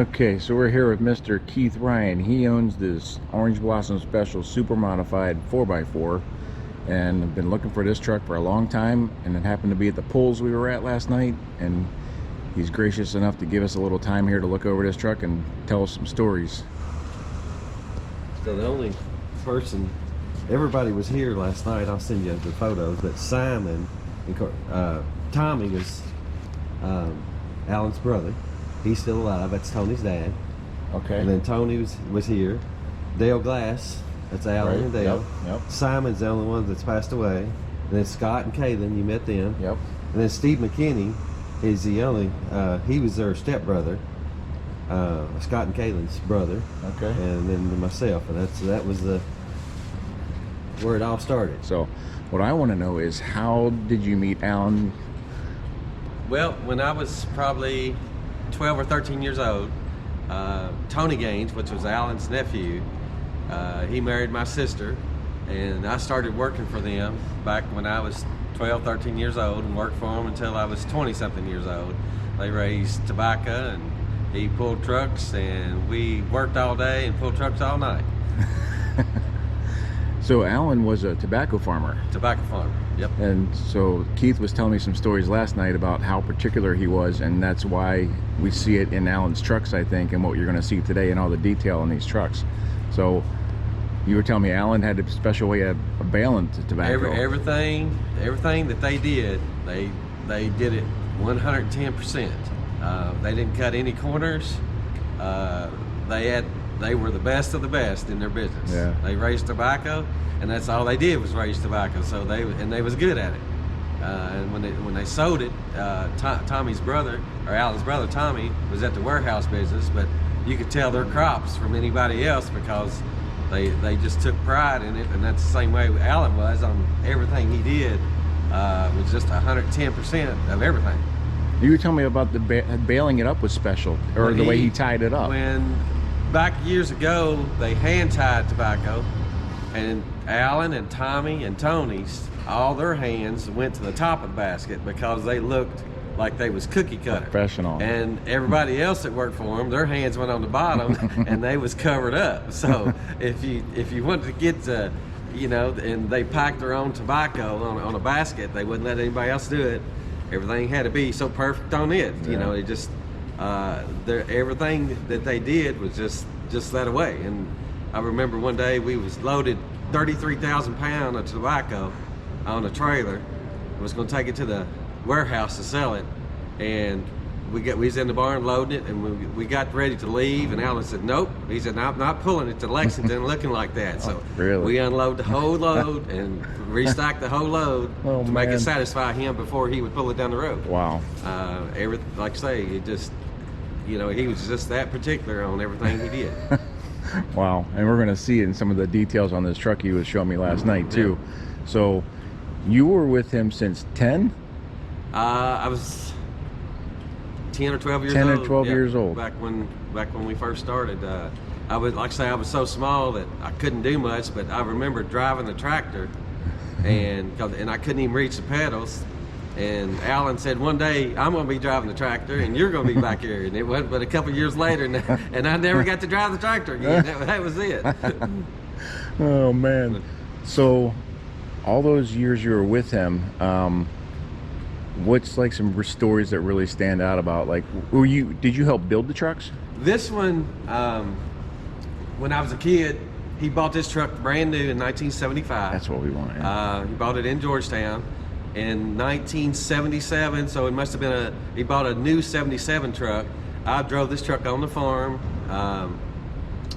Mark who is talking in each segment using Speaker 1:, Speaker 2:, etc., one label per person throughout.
Speaker 1: Okay, so we're here with Mr. Keith Ryan. He owns this Orange Blossom Special Super Modified 4x4, and I've been looking for this truck for a long time, and it happened to be at the pulls we were at last night, and he's gracious enough to give us a little time here to look over this truck and tell us some stories.
Speaker 2: So the only person, everybody was here last night. I'll send you the photos, but Simon and Tommy was Allan's brother. He's still alive. That's Tony's dad.
Speaker 1: Okay.
Speaker 2: And then Tony was here. Dale Glass, that's Allan
Speaker 1: Right.
Speaker 2: and Dale.
Speaker 1: Yep.
Speaker 2: Simon's the only one that's passed away. And then Scott and Kaylin, you met them.
Speaker 1: Yep.
Speaker 2: And then Steve McKinney is the only, he was their stepbrother, Scott and Kaylin's brother.
Speaker 1: Okay.
Speaker 2: And then myself, and that was where it all started.
Speaker 1: So what I want to know is, how did you meet Allan?
Speaker 2: Well, when I was probably 12 or 13 years old, Tony Gaines, which was Allan's nephew, he married my sister, and I started working for them back when I was 12, 13 years old, and worked for them until I was 20-something years old. They raised tobacco, and he pulled trucks, and we worked all day and pulled trucks all night.
Speaker 1: So Allan was a tobacco farmer.
Speaker 2: Tobacco farmer, yep.
Speaker 1: And so Keith was telling me some stories last night about how particular he was, and that's why we see it in Allan's trucks, I think, and what you're going to see today and all the detail in these trucks. So you were telling me Allan had a special way of baling the tobacco.
Speaker 2: Everything that they did, they did it 110%. They didn't cut any corners. They were the best of the best in their business.
Speaker 1: Yeah.
Speaker 2: They raised tobacco, and that's all they did was raise tobacco. So they was good at it. And when they sold it, Tommy's brother, or Allan's brother Tommy, was at the warehouse business, but you could tell their crops from anybody else because they just took pride in it, and that's the same way Allan was on everything he did. Was just 110% of everything.
Speaker 1: You were telling me about the baling it up was special, or the way he tied it up.
Speaker 2: When back years ago, they hand tied tobacco, and Allan and Tommy and Tony's, all their hands went to the top of the basket because they looked like they was cookie cutter.
Speaker 1: Professional.
Speaker 2: And everybody else that worked for them, their hands went on the bottom and they was covered up. So if you wanted to get to, and they packed their own tobacco on a basket, they wouldn't let anybody else do it. Everything had to be so perfect on it.
Speaker 1: Yeah.
Speaker 2: It just everything that they did was just that away. And I remember one day we was loaded 33,000 pounds of tobacco on a trailer. I was going to take it to the warehouse to sell it, and we was in the barn loading it, and we got ready to leave, and Allan said nope. He said, no, I'm not pulling it to Lexington looking like that. So
Speaker 1: really?
Speaker 2: We unload the whole load and restock the whole load to make it satisfy him before he would pull it down the road.
Speaker 1: Wow.
Speaker 2: Like I say, it just, he was just that particular on everything he did.
Speaker 1: Wow. And we're going to see in some of the details on this truck he was showing me last night too. Yeah. So you were with him since 10?
Speaker 2: I was 10 or 12 years
Speaker 1: 10
Speaker 2: old.
Speaker 1: or 12 years old.
Speaker 2: Back when we first started. I was, like I say, I was so small that I couldn't do much, but I remember driving the tractor, and I couldn't even reach the pedals. And Allan said, one day I'm going to be driving the tractor and you're going to be back here. And it wasn't but a couple years later, and I never got to drive the tractor again. That was it.
Speaker 1: Oh man. So all those years you were with him, what's like some stories that really stand out about, like, did you help build the trucks?
Speaker 2: This one, when I was a kid, he bought this truck brand new in 1975.
Speaker 1: That's what we want. Yeah.
Speaker 2: He bought it in Georgetown in 1977, so it must have been he bought a new 77 truck. I drove this truck on the farm.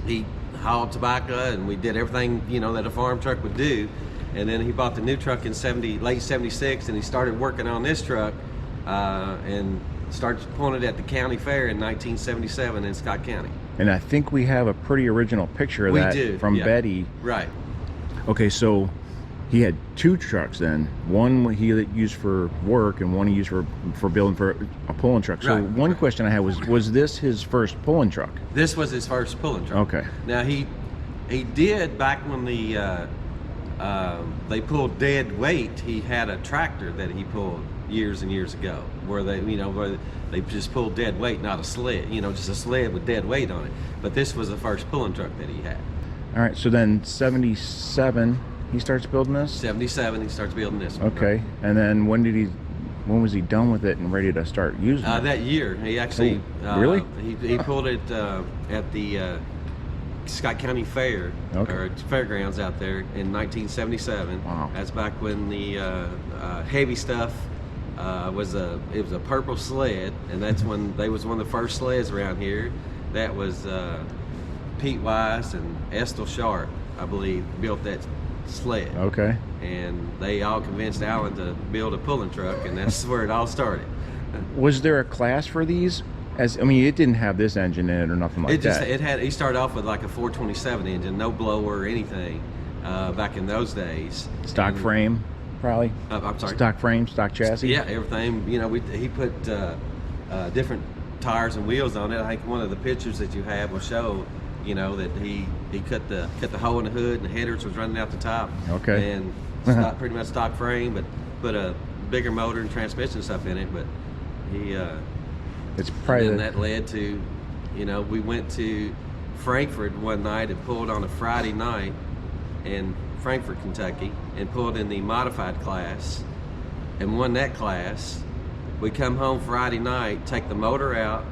Speaker 2: He hauled tobacco, and we did everything that a farm truck would do. And then he bought the new truck in late 76, and he started working on this truck and started pulling it at the county fair in 1977 in Scott County.
Speaker 1: And I think we have a pretty original picture of that from Betty.
Speaker 2: Right.
Speaker 1: Okay, so he had two trucks then. One he used for work, and one he used for building for a pulling truck. So one question I had was this his first pulling truck?
Speaker 2: This was his first pulling truck.
Speaker 1: Okay.
Speaker 2: Now he did back when the they pulled dead weight. He had a tractor that he pulled years and years ago, where they just pulled dead weight, not a sled. Just a sled with dead weight on it. But this was the first pulling truck that he had.
Speaker 1: All right, so then 77, he starts building this?
Speaker 2: 77, he starts building this one.
Speaker 1: Okay, and then when was he done with it and ready to start using it?
Speaker 2: That year, he actually
Speaker 1: really?
Speaker 2: He pulled it at the Scott County Fair, or fairgrounds out there in 1977.
Speaker 1: Wow.
Speaker 2: That's back when the heavy stuff was a purple sled, and that's when they was one of the first sleds around here. That was Pete Weiss and Estel Sharp, I believe, built that sled.
Speaker 1: Okay.
Speaker 2: And they all convinced Allan to build a pulling truck, and that's where it all started.
Speaker 1: Was there a class for these? It didn't have this engine in it or nothing like that.
Speaker 2: He started off with like a 427 engine, no blower or anything, back in those days.
Speaker 1: Stock frame, probably.
Speaker 2: I'm sorry.
Speaker 1: Stock frame, stock chassis.
Speaker 2: Yeah, everything. He put different tires and wheels on it. I think one of the pictures that you have will show, that he cut the hole in the hood and the headers was running out the top.
Speaker 1: Okay.
Speaker 2: And pretty much stock frame, but put a bigger motor and transmission stuff in it. But he.
Speaker 1: It's probably.
Speaker 2: And that led to, we went to Frankfort one night and pulled on a Friday night in Frankfort, Kentucky, and pulled in the modified class and won that class. We come home Friday night, take the motor out,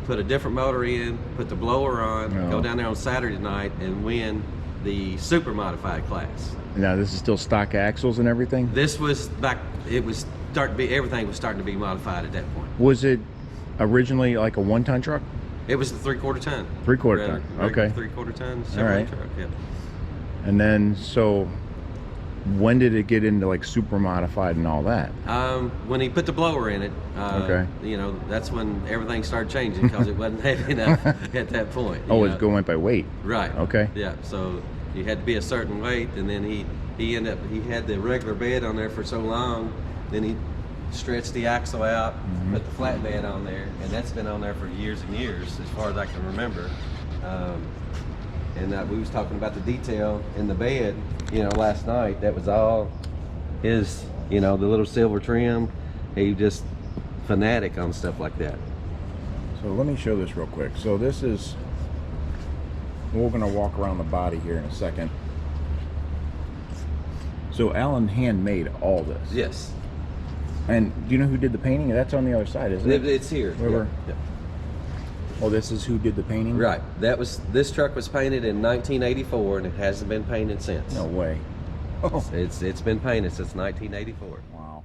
Speaker 2: put a different motor in, put the blower on, go down there on Saturday night and win the super modified class.
Speaker 1: Now this is still stock axles and everything?
Speaker 2: This was back, everything was starting to be modified at that point.
Speaker 1: Was it originally like a 1-ton truck?
Speaker 2: It was a 3/4 ton.
Speaker 1: 3/4 ton, okay.
Speaker 2: 3/4 ton,
Speaker 1: all right.
Speaker 2: truck, yeah.
Speaker 1: And then, so when did it get into like super modified and all that?
Speaker 2: When he put the blower in it,
Speaker 1: okay.
Speaker 2: That's when everything started changing, because it wasn't heavy enough at that point.
Speaker 1: It's going by weight.
Speaker 2: Right.
Speaker 1: Okay.
Speaker 2: Yeah, so you had to be a certain weight, and then he had the regular bed on there for so long, then he stretched the axle out, put the flat bed on there, and that's been on there for years and years, as far as I can remember. And we was talking about the detail in the bed, last night. That was all his, the little silver trim. He just fanatic on stuff like that.
Speaker 1: So let me show this real quick. So this is, we're gonna walk around the body here in a second. So Allan handmade all this.
Speaker 2: Yes.
Speaker 1: And do you know who did the painting? That's on the other side, isn't it?
Speaker 2: It's here.
Speaker 1: Yeah. Oh, this is who did the painting?
Speaker 2: Right. This truck was painted in 1984, and it hasn't been painted since.
Speaker 1: No way. Oh.
Speaker 2: It's been painted since 1984.
Speaker 1: Wow.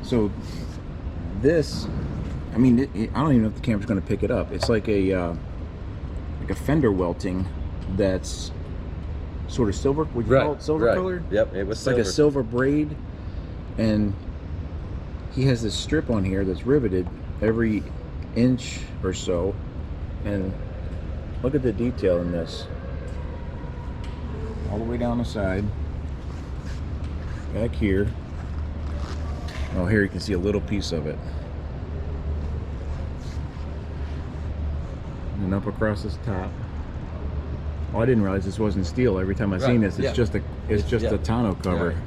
Speaker 1: So this, I don't even know if the camera's going to pick it up. It's like a fender welting that's sort of silver. Would you call it silver color?
Speaker 2: Yep, it was silver.
Speaker 1: Like a silver braid, and he has this strip on here that's riveted every inch or so, and look at the detail in this. All the way down the side, back here. Oh, here you can see a little piece of it. And up across this top. Oh, I didn't realize this wasn't steel. Every time I've seen this, it's just a tonneau cover. Yeah.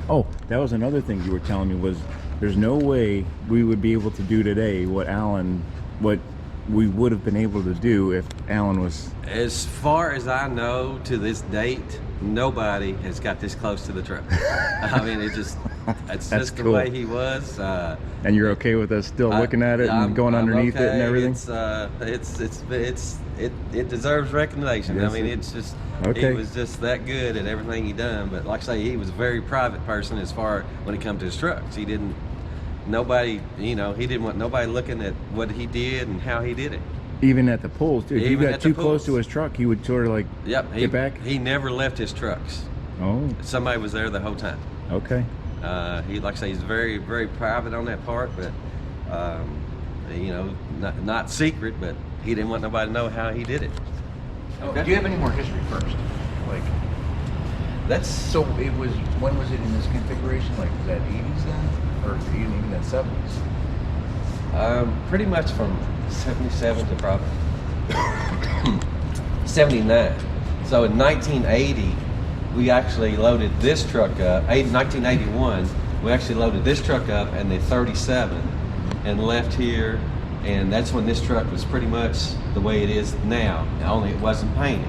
Speaker 1: Oh, that was another thing you were telling me, was there's no way we would be able to do today what we would have been able to do if Allan was...
Speaker 2: As far as I know, to this date, nobody has got this close to the truck. I mean, it just... That's
Speaker 1: That's
Speaker 2: just
Speaker 1: cool.
Speaker 2: the way he was.
Speaker 1: And you're okay with us still looking at it and going underneath it and everything?
Speaker 2: It deserves recognition.
Speaker 1: Yes,
Speaker 2: I mean,
Speaker 1: it-
Speaker 2: it's just
Speaker 1: Okay.
Speaker 2: he was just that good at everything he done. But like I say, he was a very private person as far when it come to his trucks. He didn't nobody he didn't want nobody looking at what he did and how he did it.
Speaker 1: Even at the pulls, too. If you
Speaker 2: Even
Speaker 1: got
Speaker 2: at the
Speaker 1: too close
Speaker 2: pulls.
Speaker 1: to his truck, he would sort of like
Speaker 2: Yep,
Speaker 1: get back.
Speaker 2: He never left his trucks.
Speaker 1: Oh,
Speaker 2: Somebody was there the whole time.
Speaker 1: okay.
Speaker 2: He, like I say, he's very, very private on that part, but not secret. But he didn't want nobody to know how he did it. Okay.
Speaker 1: Do you have any more history first? Like,
Speaker 2: That's
Speaker 1: so it was. When was it in this configuration? Like, was that 80s then, or even that 70s?
Speaker 2: pretty much from 77 to probably 79. So in 1980, we actually loaded this truck up. 1981, we actually loaded this truck up and the 37 and left here. And that's when this truck was pretty much the way it is now. Only it wasn't painted.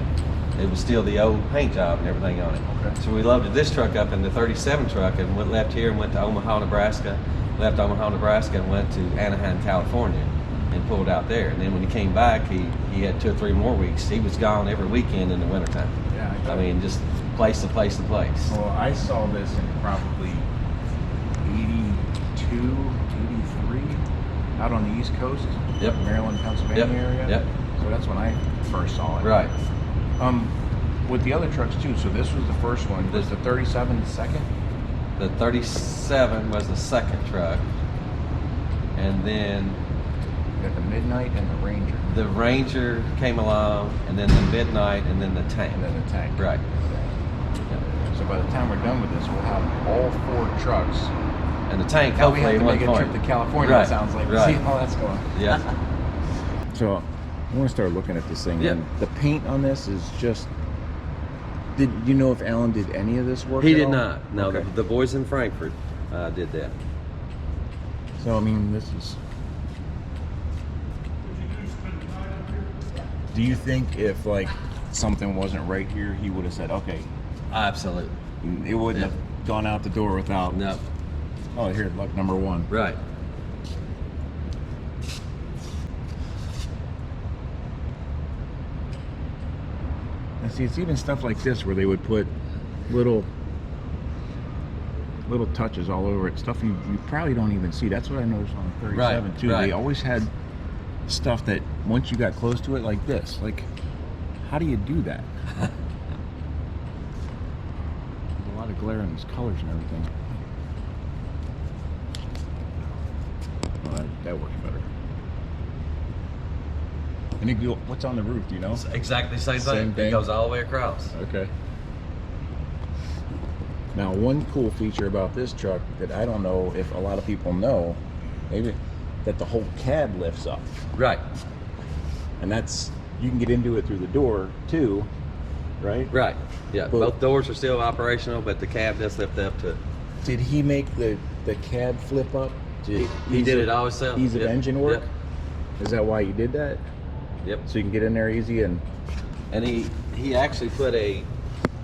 Speaker 2: It was still the old paint job and everything on it.
Speaker 1: Okay.
Speaker 2: So we loaded this truck up in the 37 truck and left here and went to Omaha, Nebraska. Left Omaha, Nebraska and went to Anaheim, California and pulled out there. And then when he came back, he had 2 or 3 more weeks. He was gone every weekend in the wintertime.
Speaker 1: Yeah.
Speaker 2: I mean, just place to place to place.
Speaker 1: Well, I saw this in probably 82, 83, out on the East Coast.
Speaker 2: Yep.
Speaker 1: Maryland, Pennsylvania
Speaker 2: Yep.
Speaker 1: area.
Speaker 2: Yep.
Speaker 1: So that's when I first saw it.
Speaker 2: Right.
Speaker 1: With the other trucks too. So this was the first one. Was the 37 second?
Speaker 2: The 37 was the second truck. And then
Speaker 1: You got the Midnight and the Ranger,
Speaker 2: the Ranger came along, and then the Midnight, and then the Tank.
Speaker 1: and then the Tank.
Speaker 2: Right.
Speaker 1: So by the time we're done with this, we'll have all 4 trucks.
Speaker 2: And the Tank,
Speaker 1: Now we
Speaker 2: hopefully,
Speaker 1: have to
Speaker 2: in
Speaker 1: make a
Speaker 2: one
Speaker 1: trip
Speaker 2: point.
Speaker 1: to California.
Speaker 2: Right,
Speaker 1: It sounds like.
Speaker 2: right.
Speaker 1: See how that's going.
Speaker 2: Yeah.
Speaker 1: So I want to start looking at this thing.
Speaker 2: Yeah.
Speaker 1: And the paint on this is just. Did you know if Allan did any of this work?
Speaker 2: He
Speaker 1: at
Speaker 2: did
Speaker 1: all?
Speaker 2: not. No,
Speaker 1: Okay.
Speaker 2: the boys in Frankfurt did that.
Speaker 1: So I mean, this is. Do you think if like something wasn't right here, he would have said, "Okay,"
Speaker 2: Absolutely.
Speaker 1: it wouldn't
Speaker 2: Yeah.
Speaker 1: have gone out the door without?
Speaker 2: No.
Speaker 1: Oh, here, luck number 1.
Speaker 2: Right.
Speaker 1: And see, it's even stuff like this where they would put little touches all over it. Stuff you probably don't even see. That's what I noticed on the 37
Speaker 2: Right,
Speaker 1: too.
Speaker 2: right.
Speaker 1: They always had stuff that once you got close to it, like this. Like, how do you do that? There's a lot of glare in these colors and everything. Oh, that works better. And what's on the roof? Do you know?
Speaker 2: It's exactly the same
Speaker 1: Same
Speaker 2: thing.
Speaker 1: thing?
Speaker 2: It goes all the way across.
Speaker 1: Okay. Now, one cool feature about this truck that I don't know if a lot of people know, maybe, that the whole cab lifts up.
Speaker 2: Right.
Speaker 1: And that's, you can get into it through the door too, right?
Speaker 2: Right. Yeah.
Speaker 1: But-
Speaker 2: Both doors are still operational, but the cab does lift up to.
Speaker 1: Did he make the cab flip up? To
Speaker 2: He did it all himself.
Speaker 1: Ease of
Speaker 2: Yep.
Speaker 1: engine work?
Speaker 2: Yep.
Speaker 1: Is that why you did that?
Speaker 2: Yep.
Speaker 1: So you can get in there easy and.
Speaker 2: And he actually put a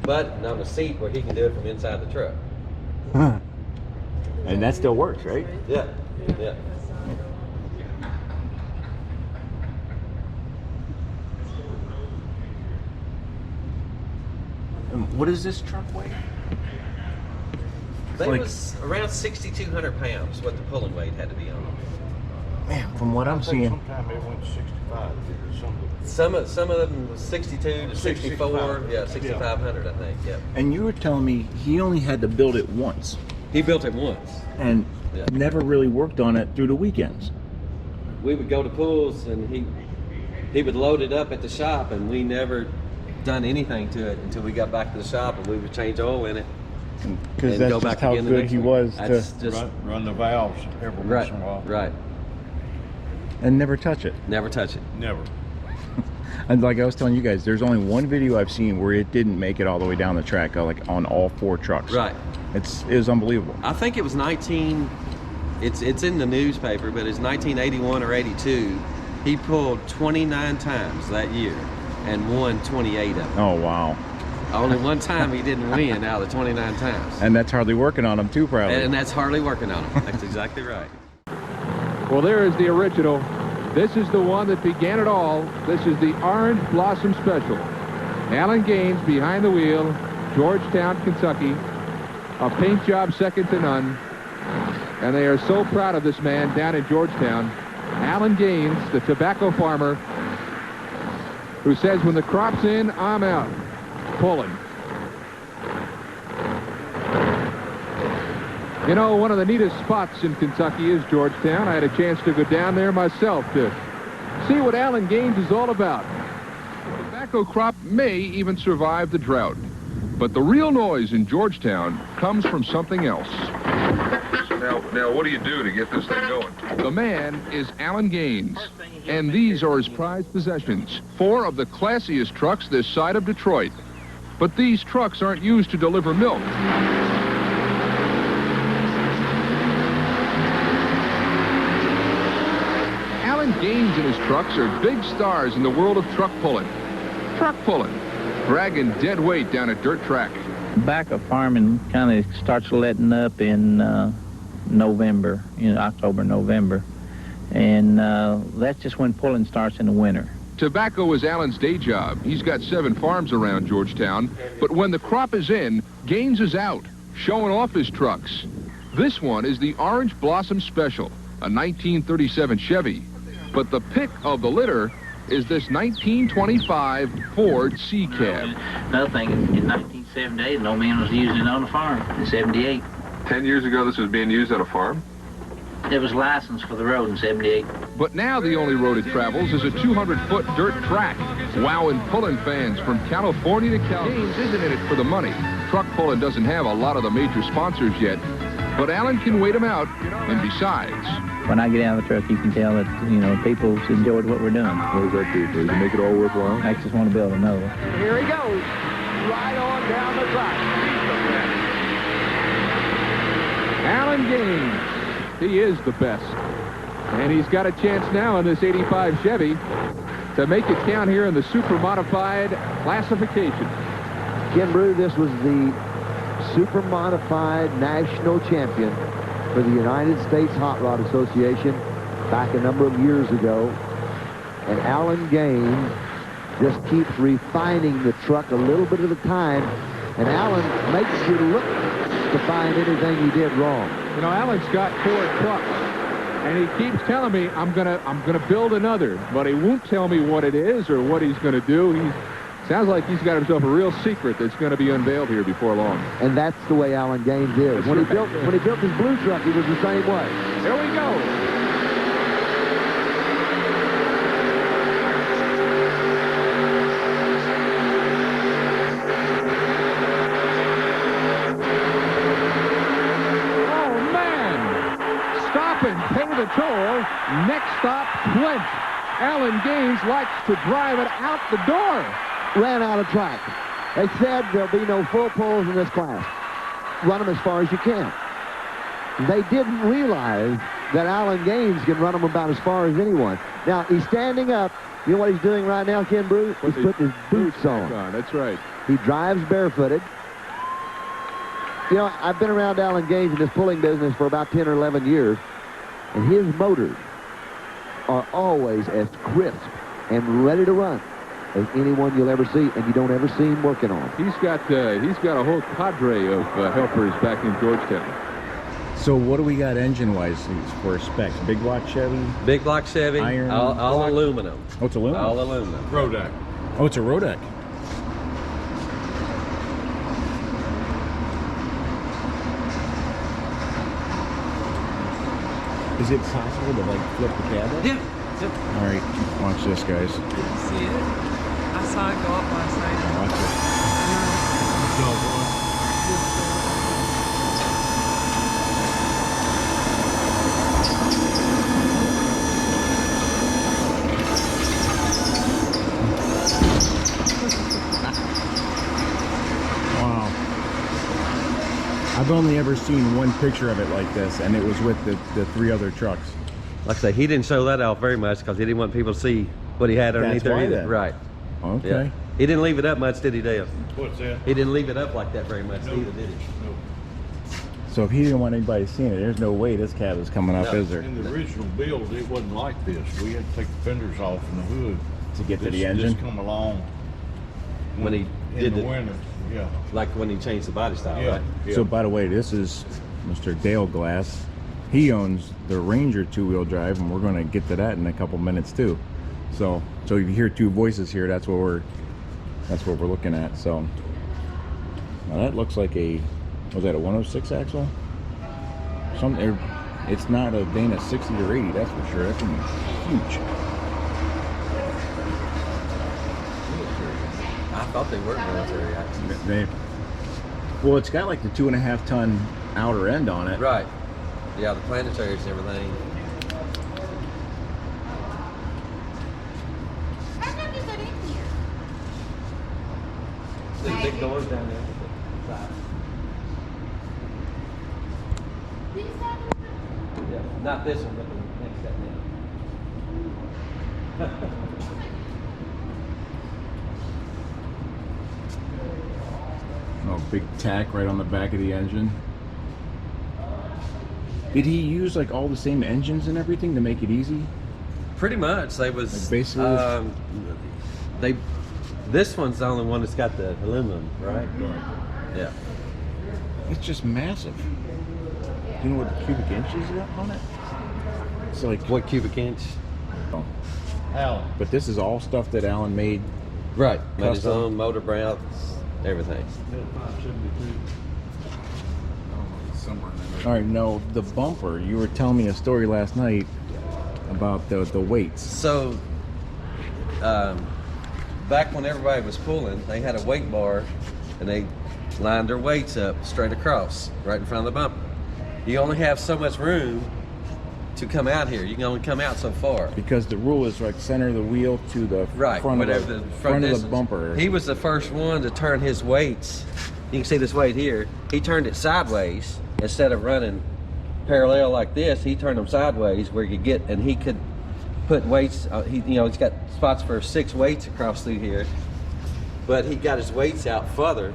Speaker 2: button on the seat where he can do it from inside the truck.
Speaker 1: And that still works, right?
Speaker 2: Yeah. Yeah.
Speaker 1: And what does this truck weigh?
Speaker 2: That
Speaker 1: Like-
Speaker 2: was around 6,200 pounds. What the pulling weight had to be on it.
Speaker 1: Man, from what I'm seeing.
Speaker 3: Sometime it went to 65.
Speaker 2: Some of them was 62 to 64.
Speaker 3: 65.
Speaker 2: Yeah, 6,500 I think. Yeah.
Speaker 1: And you were telling me he only had to build it once
Speaker 2: He built it once.
Speaker 1: and
Speaker 2: Yeah.
Speaker 1: never really worked on it through the weekends.
Speaker 2: We would go to pools and he would load it up at the shop, and we never done anything to it until we got back to the shop, and we would change oil in it
Speaker 1: Because
Speaker 2: and
Speaker 1: that's
Speaker 2: go
Speaker 1: just
Speaker 2: back
Speaker 1: how
Speaker 2: again the
Speaker 1: good
Speaker 2: next
Speaker 1: he
Speaker 2: week.
Speaker 1: was
Speaker 2: That's
Speaker 1: to,
Speaker 2: just
Speaker 3: Run the valves every
Speaker 2: right,
Speaker 3: once in a while.
Speaker 2: right.
Speaker 1: and never touch it.
Speaker 2: Never touch it.
Speaker 3: Never.
Speaker 1: And like I was telling you guys, there's only one video I've seen where it didn't make it all the way down the track, like on all 4 trucks.
Speaker 2: Right.
Speaker 1: It was unbelievable.
Speaker 2: I think it was 19. It's in the newspaper, but it's 1981 or 82. He pulled 29 times that year and won 28 of them.
Speaker 1: Oh wow.
Speaker 2: Only one time he didn't win out of the 29 times.
Speaker 1: And that's hardly working on him too, probably.
Speaker 2: And that's hardly working on him. That's exactly right.
Speaker 4: Well, there is the original. This is the one that began it all. This is the Orange Blossom Special. Allan Gaines behind the wheel, Georgetown, Kentucky. A paint job second to none. And they are so proud of this man down in Georgetown. Allan Gaines, the tobacco farmer, who says, when the crop's in, I'm out. Pulling. You know, one of the neatest spots in Kentucky is Georgetown. I had a chance to go down there myself to see what Allan Gaines is all about. The tobacco crop may even survive the drought. But the real noise in Georgetown comes from something else.
Speaker 5: Now, what do you do to get this thing going?
Speaker 4: The man is Allan Gaines, and these are his prized possessions. 4 of the classiest trucks this side of Detroit. But these trucks aren't used to deliver milk. Allan Gaines and his trucks are big stars in the world of truck pulling. Truck pulling, dragging dead weight down a dirt track.
Speaker 6: Tobacco farming kind of starts letting up in November, October, November. And that's just when pulling starts in the winter.
Speaker 4: Tobacco is Allan's day job. He's got 7 farms around Georgetown. But when the crop is in, Gaines is out, showing off his trucks. This one is the Orange Blossom Special, a 1937 Chevy. But the pick of the litter is this 1925 Ford C-Cab.
Speaker 6: Another thing, in 1978, no man was using it on the farm. In 78,
Speaker 5: 10 years ago, this was being used on a farm?
Speaker 6: it was licensed for the road in 78.
Speaker 4: But now the only road it travels is a 200-foot dirt track, wowing pulling fans from California to Calgary. Gaines isn't in it for the money. Truck pulling doesn't have a lot of the major sponsors yet, but Allan can wait them out, and besides...
Speaker 6: When I get out of the truck, you can tell that, people enjoyed what we're doing.
Speaker 5: What does that do for you? To make it all worthwhile?
Speaker 6: I just want to build another.
Speaker 4: Here he goes, right on down the track. Allan Gaines, he is the best. And he's got a chance now in this 85 Chevy to make it count here in the super modified classification.
Speaker 7: Ken Brew, this was the super modified national champion for the United States Hot Rod Association back a number of years ago. And Allan Gaines just keeps refining the truck a little bit at a time. And Allan makes you look to find anything he did wrong.
Speaker 4: Allan's got 4 trucks, and he keeps telling me, I'm gonna build another, but he won't tell me what it is or what he's gonna do. Sounds like he's got himself a real secret that's going to be unveiled here before long.
Speaker 7: And that's the way Allan Gaines is. When he built his blue truck, he was the same way.
Speaker 4: Here we go. Oh, man. Stop and pay the toll. Next stop, Flint. Allan Gaines likes to drive it out the door.
Speaker 7: Ran out of track. They said there'll be no full pulls in this class. Run them as far as you can. They didn't realize that Allan Gaines can run them about as far as anyone. Now, he's standing up. You know what he's doing right now, Ken Brew? He's putting his boots on.
Speaker 4: That's right.
Speaker 7: He drives barefooted. I've been around Allan Gaines in this pulling business for about 10 or 11 years, and his motors are always as crisp and ready to run as anyone you'll ever see, and you don't ever see him working on.
Speaker 4: He's got a whole cadre of helpers back in Georgetown.
Speaker 1: So what do we got engine-wise for specs? Big block Chevy?
Speaker 2: Big block Chevy,
Speaker 1: Iron
Speaker 2: all
Speaker 1: block?
Speaker 2: aluminum.
Speaker 1: Oh, it's aluminum?
Speaker 2: All aluminum.
Speaker 3: Rodak.
Speaker 1: Oh, it's a Rodak. Is it possible to flip the cab up?
Speaker 8: Yeah. Yep.
Speaker 1: All right, watch this, guys.
Speaker 8: Did you see it? I saw it go up last night.
Speaker 1: Watch it. Wow. I've only ever seen one picture of it like this, and it was with the 3 other trucks.
Speaker 2: Like I say, he didn't show that off very much because he didn't want people to see what he had underneath
Speaker 1: That's why
Speaker 2: there either.
Speaker 1: then.
Speaker 2: Right.
Speaker 1: Okay.
Speaker 2: Yeah. He didn't leave it up much, did he, Dale?
Speaker 3: What's that?
Speaker 2: He didn't leave it up like that very much either, did he?
Speaker 3: No.
Speaker 1: So if he didn't want anybody seeing it, there's no way this cab is coming up,
Speaker 2: No.
Speaker 1: is there?
Speaker 3: In the original build, it wasn't like this. We had to take the fenders off from the hood.
Speaker 1: To get to the
Speaker 3: This
Speaker 1: engine?
Speaker 3: come along
Speaker 2: When he did
Speaker 3: in the
Speaker 2: the-
Speaker 3: winter. Yeah.
Speaker 2: Like when he changed the body style,
Speaker 3: Yeah.
Speaker 2: right?
Speaker 3: Yeah.
Speaker 1: So by the way, this is Mr. Dale Glass. He owns the Ranger two-wheel drive, and we're going to get to that in a couple minutes too. So if you hear two voices here, that's what we're looking at. So now that looks like was that a 106 axle? It's not a Dana 60 or 80, that's for sure. That's gonna be huge.
Speaker 2: I thought they were military axles.
Speaker 1: Well, it's got like the 2.5 ton outer end on it.
Speaker 2: Right. Yeah, the planetaries and everything. The big doors down there. Yeah, not this one, but the next step down.
Speaker 1: Oh, big tack right on the back of the engine. Did he use like all the same engines and everything to make it easy?
Speaker 2: Pretty much. They was
Speaker 1: Like basically-
Speaker 2: they. This one's the only one that's got the aluminum, right? Yeah.
Speaker 1: It's just massive. You know what the cubic inches is on it? It's like,
Speaker 2: What cubic inch?
Speaker 1: oh.
Speaker 3: Allan.
Speaker 1: But this is all stuff that Allan made.
Speaker 2: Right. Made his
Speaker 1: Custom.
Speaker 2: own motor mounts, everything.
Speaker 3: 572. Somewhere in there.
Speaker 1: All right, no, the bumper. You were telling me a story last night about the weights.
Speaker 2: So, back when everybody was pulling, they had a weight bar, and they lined their weights up straight across, right in front of the bumper. You only have so much room to come out here. You can only come out so far.
Speaker 1: Because the rule is like center of the wheel to the
Speaker 2: Right,
Speaker 1: front of
Speaker 2: whatever
Speaker 1: the,
Speaker 2: the
Speaker 1: front of the
Speaker 2: distance.
Speaker 1: bumper.
Speaker 2: He was the first one to turn his weights. You can see this weight here. He turned it sideways instead of running parallel like this. He turned them sideways where you get, and he could put weights. He's got spots for 6 weights across through here, but he got his weights out further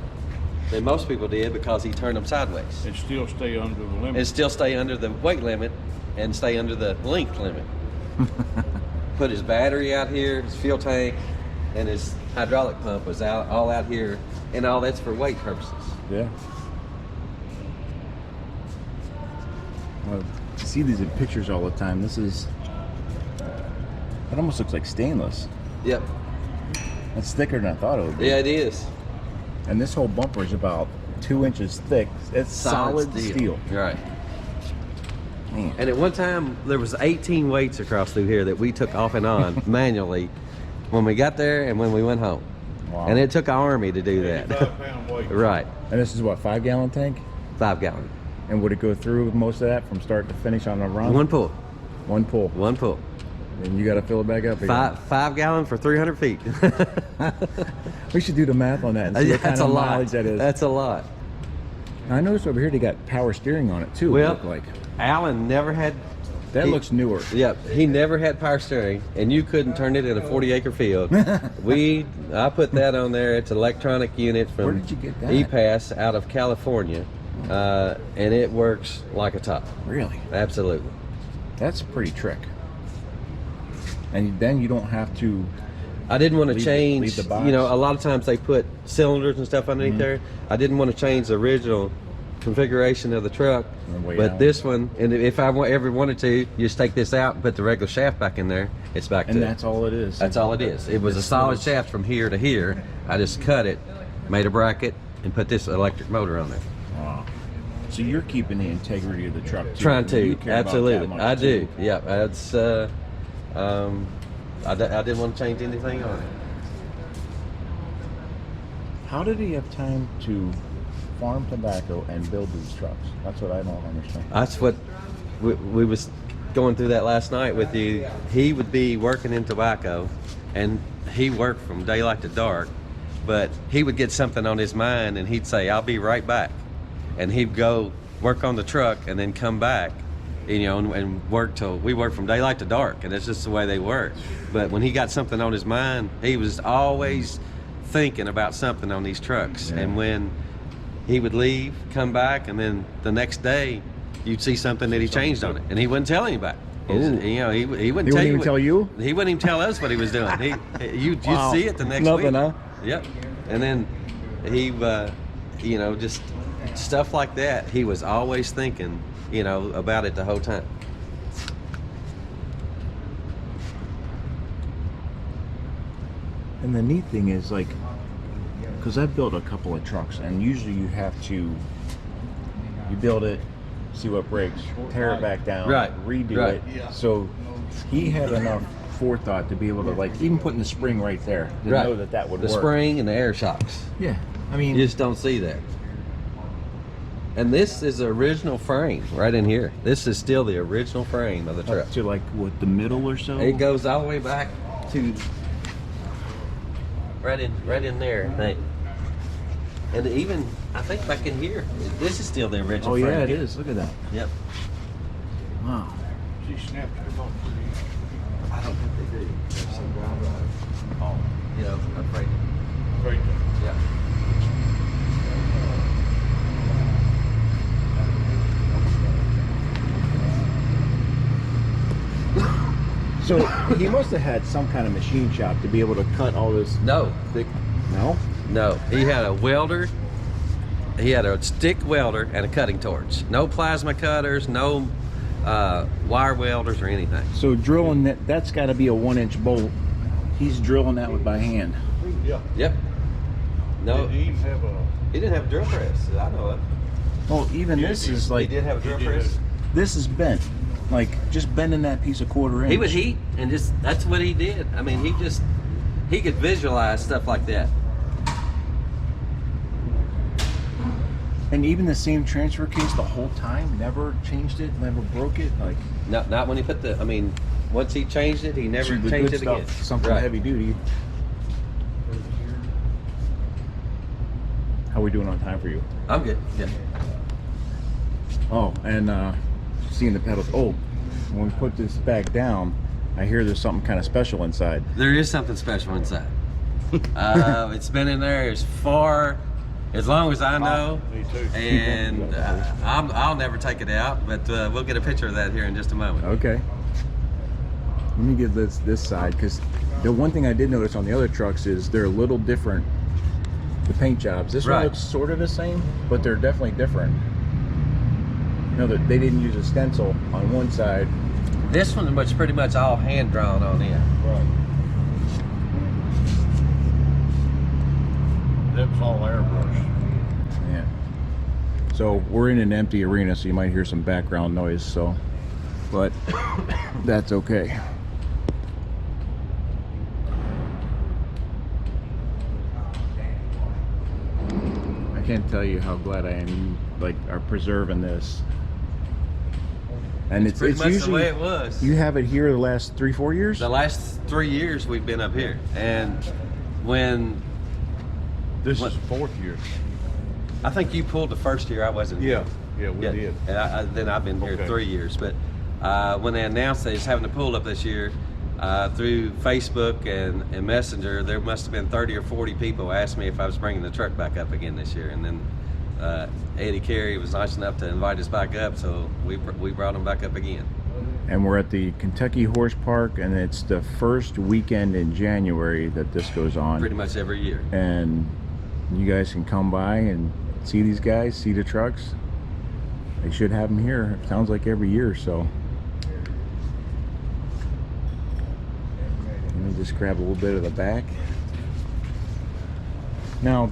Speaker 2: than most people did because he turned them sideways
Speaker 3: And still stay under the limit.
Speaker 2: and still stay under the weight limit and stay under the length limit. Put his battery out here, his fuel tank, and his hydraulic pump was all out here, and all that's for weight purposes.
Speaker 1: Yeah. Well, you see these in pictures all the time. This is. It almost looks like stainless.
Speaker 2: Yep.
Speaker 1: It's thicker than I thought it would be.
Speaker 2: Yeah, it is.
Speaker 1: And this whole bumper is about 2 inches thick. It's solid steel.
Speaker 2: Right.
Speaker 1: Man.
Speaker 2: And at one time, there was 18 weights across through here that we took off and on manually when we got there and when we went home.
Speaker 1: Wow.
Speaker 2: And it took an army to do that.
Speaker 3: 85-pound weight.
Speaker 2: Right.
Speaker 1: And this is what, 5-gallon tank?
Speaker 2: 5 gallon.
Speaker 1: And would it go through most of that from start to finish on a run?
Speaker 2: One pull.
Speaker 1: One pull.
Speaker 2: One pull.
Speaker 1: And you got to fill it back up again.
Speaker 2: 5 gallon for 300 feet.
Speaker 1: We should do the math on that and see
Speaker 2: Yeah,
Speaker 1: what kind
Speaker 2: that's
Speaker 1: of
Speaker 2: a lot.
Speaker 1: mileage that is.
Speaker 2: That's a lot.
Speaker 1: I noticed over here they got power steering on it too.
Speaker 2: Well,
Speaker 1: it looked like
Speaker 2: Allan never had.
Speaker 1: that looks newer.
Speaker 2: Yep, he never had power steering, and you couldn't turn it in a 40-acre field. I put that on there. It's an electronic unit from
Speaker 1: Where did you get that?
Speaker 2: ePass out of California, and it works like a top.
Speaker 1: Really?
Speaker 2: Absolutely.
Speaker 1: That's a pretty trick. And then you don't have to.
Speaker 2: I didn't want to
Speaker 1: Leave
Speaker 2: change.
Speaker 1: the box.
Speaker 2: You know, a lot of times they put cylinders and stuff underneath there. I didn't want to change the original configuration of the truck,
Speaker 1: And weigh
Speaker 2: but
Speaker 1: out.
Speaker 2: this one, and if I ever wanted to, you just take this out and put the regular shaft back in there. It's back
Speaker 1: And
Speaker 2: to
Speaker 1: that's all it is.
Speaker 2: That's all it is. It was a solid shaft from here to here. I just cut it, made a bracket, and put this electric motor on there.
Speaker 1: Wow. So you're keeping the integrity of the truck too.
Speaker 2: Trying to,
Speaker 1: You care about
Speaker 2: absolutely.
Speaker 1: that much,
Speaker 2: I do.
Speaker 1: too.
Speaker 2: Yeah, that's. I didn't want to change anything on it.
Speaker 1: How did he have time to farm tobacco and build these trucks? That's what I don't understand.
Speaker 2: That's what we was going through that last night with you. He would be working in tobacco, and he worked from daylight to dark, but he would get something on his mind, and he'd say, "I'll be right back," and he'd go work on the truck and then come back, and work till we work from daylight to dark, and that's just the way they work. But when he got something on his mind, he was always thinking about something on these trucks.
Speaker 1: Yeah.
Speaker 2: And when he would leave, come back, and then the next day you'd see something that he changed on it, and he wouldn't tell anybody.
Speaker 1: Ooh.
Speaker 2: You know, he wouldn't
Speaker 1: He
Speaker 2: tell
Speaker 1: wouldn't
Speaker 2: you.
Speaker 1: even tell you?
Speaker 2: He wouldn't even tell us what he was doing. You'd
Speaker 1: Wow.
Speaker 2: see it the next
Speaker 1: Nothing,
Speaker 2: week.
Speaker 1: huh?
Speaker 2: Yep. And then he, you know, just stuff like that. He was always thinking, you know, about it the whole time.
Speaker 1: And the neat thing is, like, because I've built a couple of trucks, and usually you have to, you build it, see what breaks, tear it back down,
Speaker 2: Right,
Speaker 1: redo
Speaker 2: right.
Speaker 1: it. So he had enough forethought to be able to, like, even putting the spring right there, to know that that would
Speaker 2: the
Speaker 1: work.
Speaker 2: spring and the air shocks.
Speaker 1: Yeah, I mean,
Speaker 2: You just don't see that. And this is the original frame right in here. This is still the original frame of the truck.
Speaker 1: up to like what, the middle or so.
Speaker 2: It goes all the way back to right in there, I think. And even I think back in here, this is still the original
Speaker 1: Oh
Speaker 2: frame.
Speaker 1: yeah, it is. Look at that.
Speaker 2: Yep.
Speaker 1: Wow.
Speaker 3: She snapped her off.
Speaker 2: I don't think they do. There's some ground
Speaker 3: Oh,
Speaker 2: you know, afraid.
Speaker 3: right there.
Speaker 2: Yeah.
Speaker 1: So he must have had some kind of machine shop to be able to cut all this
Speaker 2: No,
Speaker 1: thick. No.
Speaker 2: no. He had a welder. He had a stick welder and a cutting torch. No plasma cutters, no wire welders or anything.
Speaker 1: So drilling that's got to be a 1-inch bolt. He's drilling that by hand.
Speaker 3: Yeah.
Speaker 2: Yep. No,
Speaker 3: Did he even have a?
Speaker 2: he didn't have a drill press. I know it.
Speaker 1: Oh, even this is
Speaker 2: He
Speaker 1: like,
Speaker 2: did have a drill
Speaker 3: He did
Speaker 2: press.
Speaker 1: this is bent. Like just bending that piece a 1/4 inch.
Speaker 2: He would heat and just that's what he did. I mean, he could visualize stuff like that.
Speaker 1: And even the same transfer case the whole time, never changed it, never broke it. Like
Speaker 2: Not when he put the. I mean, once he changed it, he never
Speaker 1: the
Speaker 2: changed
Speaker 1: good
Speaker 2: it again.
Speaker 1: stuff, something
Speaker 2: Right.
Speaker 1: heavy duty. How we doing on time for you?
Speaker 2: I'm good. Yeah.
Speaker 1: Oh, and seeing the pedals. Oh, when we put this back down, I hear there's something kind of special inside.
Speaker 2: There is something special inside. It's been in there as long as I know,
Speaker 3: Me too.
Speaker 2: and I'll never take it out. But we'll get a picture of that here in just a moment.
Speaker 1: Okay. Let me get this side, because the one thing I did notice on the other trucks is they're a little different. The paint jobs. This one
Speaker 2: Right.
Speaker 1: looks sort of the same, but they're definitely different. You know that they didn't use a stencil on one side.
Speaker 2: This one was pretty much all hand drawn on in.
Speaker 3: Right. That was all airbrush.
Speaker 1: Yeah. So we're in an empty arena, so you might hear some background noise. So, but that's okay. I can't tell you how glad I am you like are preserving this. And it's
Speaker 2: Pretty much the
Speaker 1: usually
Speaker 2: way it was.
Speaker 1: you have it here the last 3-4 years.
Speaker 2: The last 3 years we've been up here, and when
Speaker 3: This
Speaker 2: What?
Speaker 3: is the 4th year.
Speaker 2: I think you pulled the first year, I wasn't here.
Speaker 3: Yeah, we did.
Speaker 2: And then I've been here
Speaker 3: Okay.
Speaker 2: 3 years. But when they announced they was having a pool up this year, through Facebook and Messenger, there must have been 30 or 40 people asked me if I was bringing the truck back up again this year. And then Eddie Carey was nice enough to invite us back up, so we brought him back up again.
Speaker 1: And we're at the Kentucky Horse Park, and it's the first weekend in January that this goes on.
Speaker 2: Pretty much every year.
Speaker 1: And you guys can come by and see these guys, see the trucks. They should have them here. It sounds like every year. So let me just grab a little bit of the back. Now,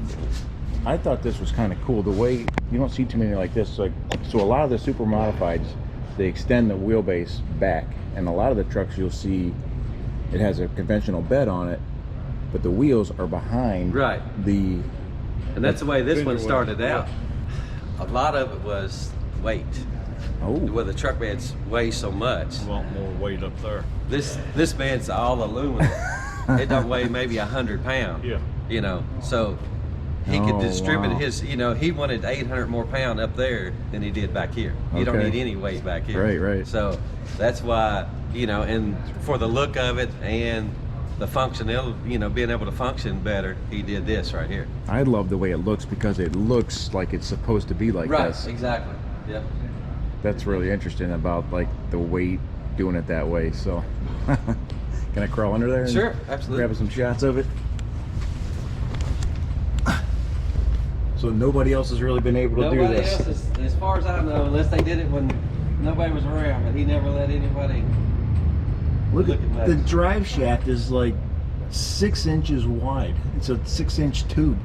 Speaker 1: I thought this was kind of cool. The way you don't see too many like this. So a lot of the super modifieds, they extend the wheelbase back, and a lot of the trucks you'll see it has a conventional bed on it, but the wheels are behind
Speaker 2: Right.
Speaker 1: the.
Speaker 2: And that's the way this one
Speaker 3: Fender
Speaker 2: started
Speaker 3: weight,
Speaker 2: out. A lot of it was weight.
Speaker 1: Oh,
Speaker 2: Well, the truck beds weigh so much.
Speaker 3: A lot more weight up there.
Speaker 2: This bed's all aluminum. It don't weigh maybe 100 pounds.
Speaker 3: Yeah.
Speaker 2: You know, so he could
Speaker 1: Oh,
Speaker 2: distribute
Speaker 1: wow.
Speaker 2: his. You know, he wanted 800 more pound up there than he did back here. You don't
Speaker 1: Okay.
Speaker 2: need any weight back here.
Speaker 1: Right, right.
Speaker 2: So that's why, you know, and for the look of it, and the functional, being able to function better, he did this right here.
Speaker 1: I love the way it looks because it looks like it's supposed to be like
Speaker 2: Right,
Speaker 1: this.
Speaker 2: exactly. Yep.
Speaker 1: That's really interesting about like the weight doing it that way. So can I crawl under there and
Speaker 2: Sure, absolutely.
Speaker 1: grab some shots of it? So nobody else has really been able to do
Speaker 2: Nobody
Speaker 1: this.
Speaker 2: else, as far as I know, unless they did it when nobody was around, but he never let anybody.
Speaker 9: Look
Speaker 2: Look
Speaker 9: at
Speaker 2: at
Speaker 9: the
Speaker 2: that.
Speaker 9: drive shaft is like 6 inches wide. It's a 6-inch tube.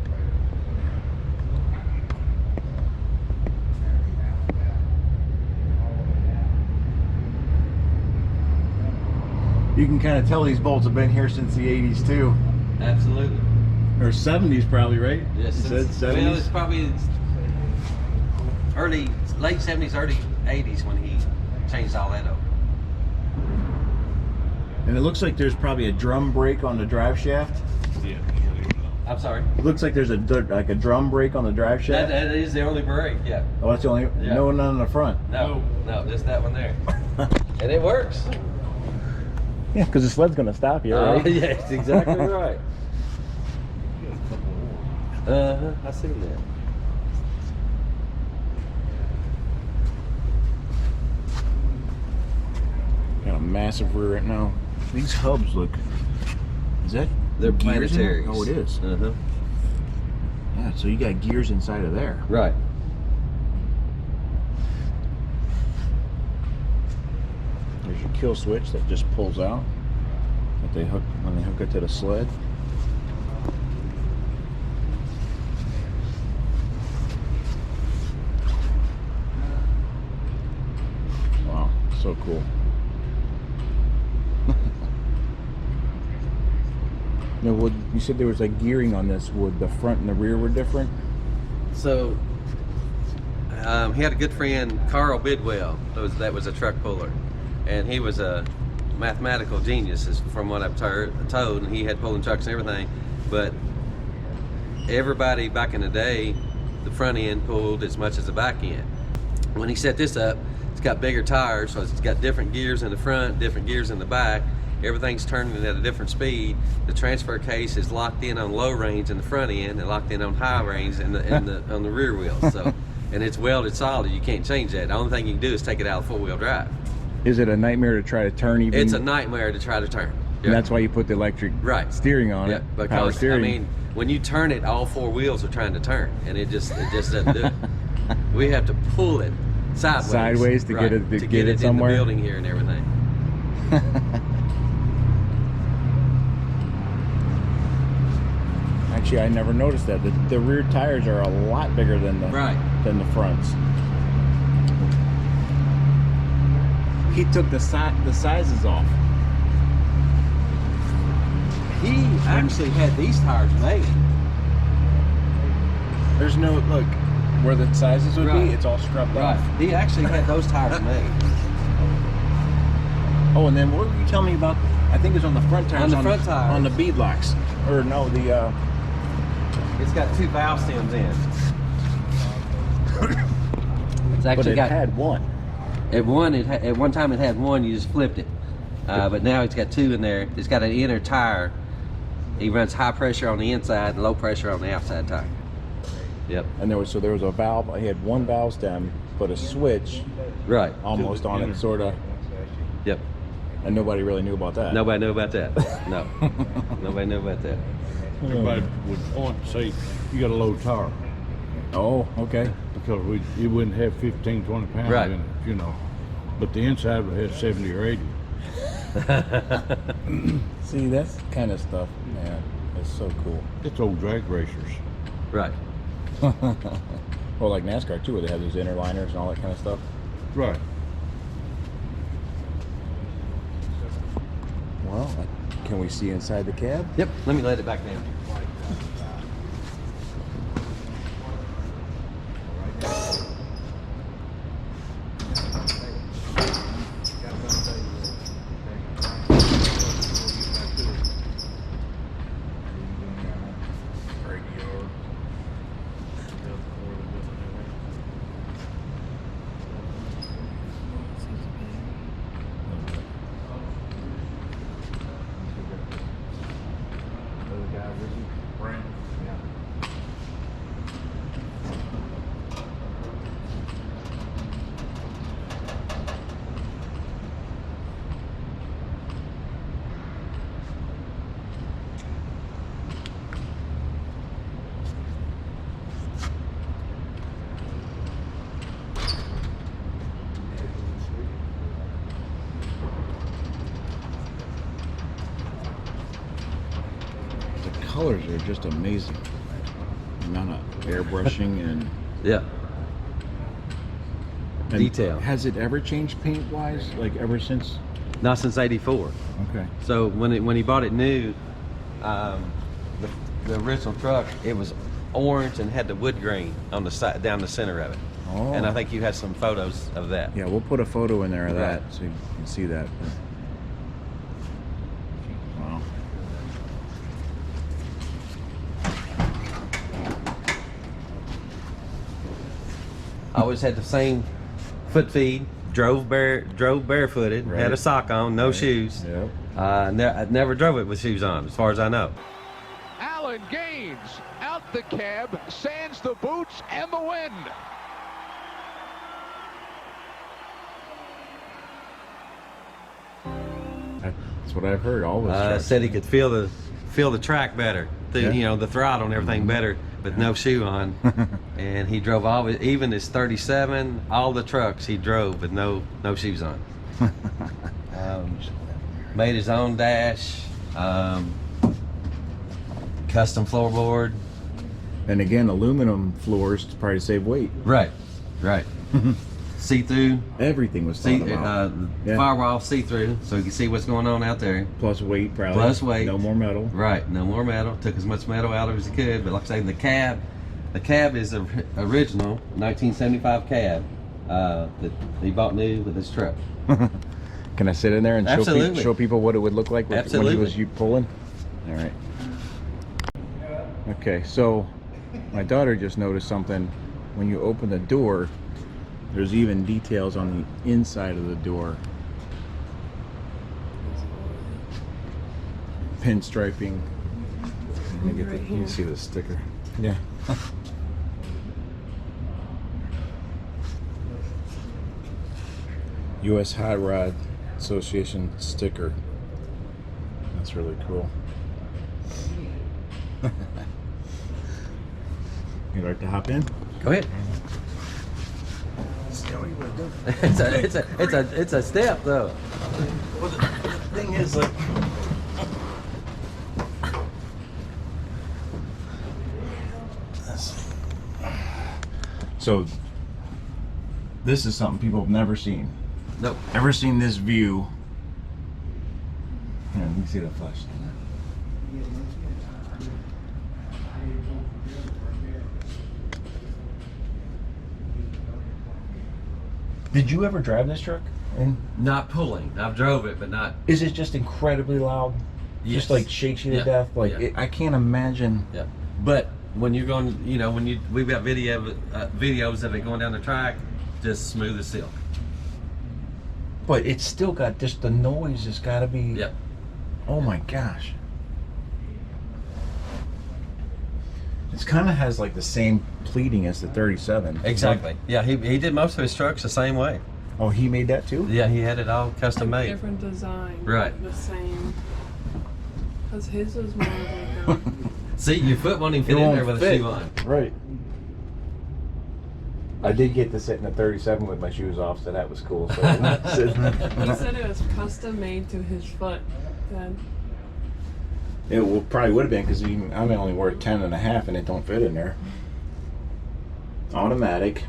Speaker 9: You can kind of tell these bolts have been here since the 80s too.
Speaker 2: Absolutely.
Speaker 9: Or 70s probably, right?
Speaker 2: Yes.
Speaker 9: You said 70s?
Speaker 2: Well, it's probably late 70s, early 80s when he changed all that over.
Speaker 9: And it looks like there's probably a drum brake on the drive shaft.
Speaker 3: Yeah.
Speaker 2: I'm sorry.
Speaker 9: It looks like there's a drum brake on the drive shaft.
Speaker 2: That is the only brake, yeah.
Speaker 9: Oh, that's the only.
Speaker 2: Yeah.
Speaker 9: No one on the front.
Speaker 2: No, just that one there. And it works.
Speaker 1: Yeah, because the sled's gonna stop you, right?
Speaker 2: Yeah, it's exactly right. I seen that.
Speaker 1: Got a massive rear end now.
Speaker 9: These hubs look. Is that?
Speaker 2: They're
Speaker 9: gears in it?
Speaker 2: planetaries.
Speaker 9: Oh, it is.
Speaker 2: Uh-huh.
Speaker 9: Yeah, so you got gears inside of there.
Speaker 2: Right.
Speaker 1: There's your kill switch that just pulls out. That they hook when they hook it to the sled. Wow, so cool. Now, you said there was like gearing on this. Would the front and the rear were different?
Speaker 2: So he had a good friend, Carl Bidwell. That was a truck puller, and he was a mathematical genius, from what I've told. And he had pulling trucks and everything. But everybody back in the day, the front end pulled as much as the back end. When he set this up, it's got bigger tires, so it's got different gears in the front, different gears in the back. Everything's turning at a different speed. The transfer case is locked in on low range in the front end and locked in on high range on the rear wheels. So, and it's welded solid. You can't change that. The only thing you can do is take it out of 4-wheel drive.
Speaker 1: Is it a nightmare to try to turn even?
Speaker 2: It's a nightmare to try to turn.
Speaker 1: And that's why you put the electric steering on
Speaker 2: Yeah,
Speaker 1: it. Power
Speaker 2: because
Speaker 1: steering.
Speaker 2: I mean, when you turn it, all 4 wheels are trying to turn, and it just doesn't do it. We have to pull it sideways
Speaker 1: to
Speaker 2: right,
Speaker 1: get it somewhere
Speaker 2: in the building here and everything.
Speaker 1: Actually, I never noticed that. The rear tires are a lot bigger than the fronts. He took the sizes off.
Speaker 2: He actually had these tires made.
Speaker 1: There's no look where the sizes would
Speaker 2: Right.
Speaker 1: be. It's all scrubbed off.
Speaker 2: He actually had those tires made.
Speaker 1: Oh, and then what were you telling me about? I think it was on the front tires.
Speaker 2: On the front tires.
Speaker 1: On the bead locks, or no, the.
Speaker 2: It's got 2 valve stems in. It's
Speaker 1: But
Speaker 2: actually
Speaker 1: it had one.
Speaker 2: At one time it had one. You just flipped it, but now it's got 2 in there. It's got an inner tire. He runs high pressure on the inside and low pressure on the outside tire. Yep.
Speaker 1: And there was a valve. He had one valve stem, but a switch
Speaker 2: Right.
Speaker 1: almost on it, sort of.
Speaker 2: Yep.
Speaker 1: And nobody really knew about that.
Speaker 2: Nobody knew about that. No. Nobody knew about that.
Speaker 3: Everybody would point and say, you got a low tire.
Speaker 1: Oh, okay.
Speaker 3: Because you wouldn't have 15, 20 pounds
Speaker 2: Right.
Speaker 3: in it, you know. But the inside would have 70 or 80.
Speaker 1: See, that's the kind of stuff, man. It's so cool.
Speaker 3: It's old drag racers.
Speaker 2: Right.
Speaker 1: Well, like NASCAR too, where they have those inner liners and all that kind of stuff.
Speaker 3: Right.
Speaker 1: Well, can we see inside the cab?
Speaker 2: Yep. Let me let it back down.
Speaker 1: They're just amazing. The amount of airbrushing and
Speaker 2: Yeah. Detail.
Speaker 1: Has it ever changed paint-wise? Like ever since?
Speaker 2: Not since '84.
Speaker 1: Okay.
Speaker 2: So when he bought it new, the original truck, it was orange and had the wood grain on the side down the center of it.
Speaker 1: Oh.
Speaker 2: And I think you had some photos of that.
Speaker 1: Yeah, we'll put a photo in there of
Speaker 2: Right.
Speaker 1: that so you can see that. Wow.
Speaker 2: I always had the same foot feed. Drove barefooted.
Speaker 1: Right.
Speaker 2: Had a sock on, no shoes.
Speaker 1: Yep.
Speaker 2: I never drove it with shoes on, as far as I know.
Speaker 4: Allan Gaines out the cab, sands the boots and the wind.
Speaker 1: That's what I've heard. All those trucks.
Speaker 2: Said he could feel the track better,
Speaker 1: Yeah.
Speaker 2: you know, the throttle and everything better, but no shoe on. And he drove even his 37, all the trucks he drove with no shoes on. Made his own dash, custom floorboard.
Speaker 1: And again, aluminum floors to probably save weight.
Speaker 2: Right. See-through.
Speaker 1: Everything was thought about. Yeah.
Speaker 2: Firewall see-through, so you can see what's going on out there.
Speaker 1: Plus weight, probably.
Speaker 2: Plus weight.
Speaker 1: No more metal.
Speaker 2: Right, no more metal. Took as much metal out of it as he could, but like I say, the cab is the original 1975 cab that he bought new with his truck.
Speaker 1: Can I sit in there and
Speaker 2: Absolutely.
Speaker 1: show people what it would look like when
Speaker 2: Absolutely.
Speaker 1: he was pulling? All right. Okay, so my daughter just noticed something. When you open the door, there's even details on the inside of the door. Pinstriping. Let me get the, you can see the sticker. Yeah. U.S. Hot Rod Association sticker. That's really cool. You'd like to hop in?
Speaker 2: Go ahead. It's a step though.
Speaker 1: Well, the thing is, like, so this is something people have never seen.
Speaker 2: Nope.
Speaker 1: Ever seen this view? Here, let me see the flash. Did you ever drive this truck? And
Speaker 2: Not pulling. I've drove it, but not.
Speaker 1: is it just incredibly loud?
Speaker 2: Yes.
Speaker 1: Just like shakes you to
Speaker 2: Yeah.
Speaker 1: death. Like
Speaker 2: Yeah.
Speaker 1: I can't imagine.
Speaker 2: Yeah. But when you're going, you know, we've got videos of it going down the track, just smooth as silk.
Speaker 1: But it's still got just the noise. Has got to be.
Speaker 2: Yep.
Speaker 1: Oh my gosh. It kind of has like the same pleating as the 37.
Speaker 2: Exactly. Yeah, he did most of his trucks the same way.
Speaker 1: Oh, he made that too?
Speaker 2: Yeah, he had it all custom made.
Speaker 8: Different design.
Speaker 2: Right.
Speaker 8: The same. Because his is more like a.
Speaker 2: See, your foot won't even fit in there with a shoe on.
Speaker 1: Right. I did get to sit in a 37 with my shoes off, so that was cool. So
Speaker 8: He said it was custom made to his foot. Then.
Speaker 1: it probably would have been because I only wear 10 and a half and it don't fit in there. Automatic.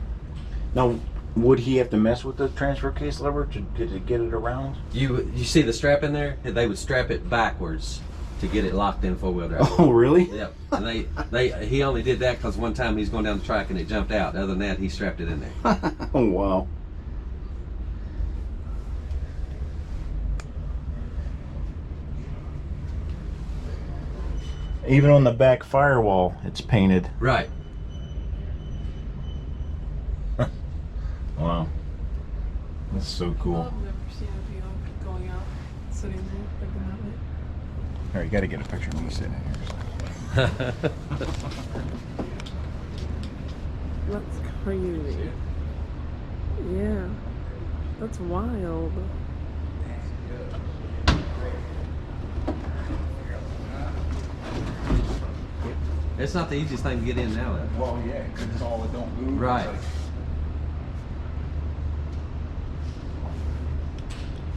Speaker 1: Now, would he have to mess with the transfer case lever to get it around?
Speaker 2: You see the strap in there? They would strap it backwards to get it locked in four-wheel drive.
Speaker 1: Oh, really?
Speaker 2: Yep. And he only did that because one time he's going down the track and it jumped out. Other than that, he strapped it in there.
Speaker 1: Oh, wow. Even on the back firewall, it's painted.
Speaker 2: Right.
Speaker 1: Wow. That's so cool.
Speaker 8: I've never seen a view of going out, sitting there, looking at it.
Speaker 1: All right, you got to get a picture of me sitting in here.
Speaker 8: That's crazy. Yeah. That's wild.
Speaker 2: It's not the easiest thing to get in now, though.
Speaker 1: Well, yeah, because it's all it don't move.
Speaker 2: Right.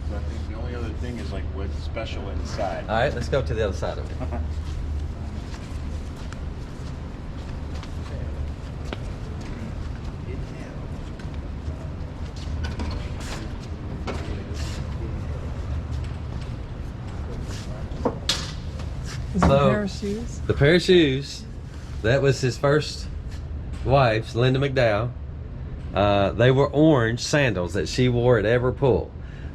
Speaker 1: So I think the only other thing is like what's special inside.
Speaker 2: All right, let's go to the other side of it.
Speaker 8: pair of shoes.
Speaker 2: The pair of shoes, that was his first wife's, Linda McDowell. They were orange sandals that she wore at every pull.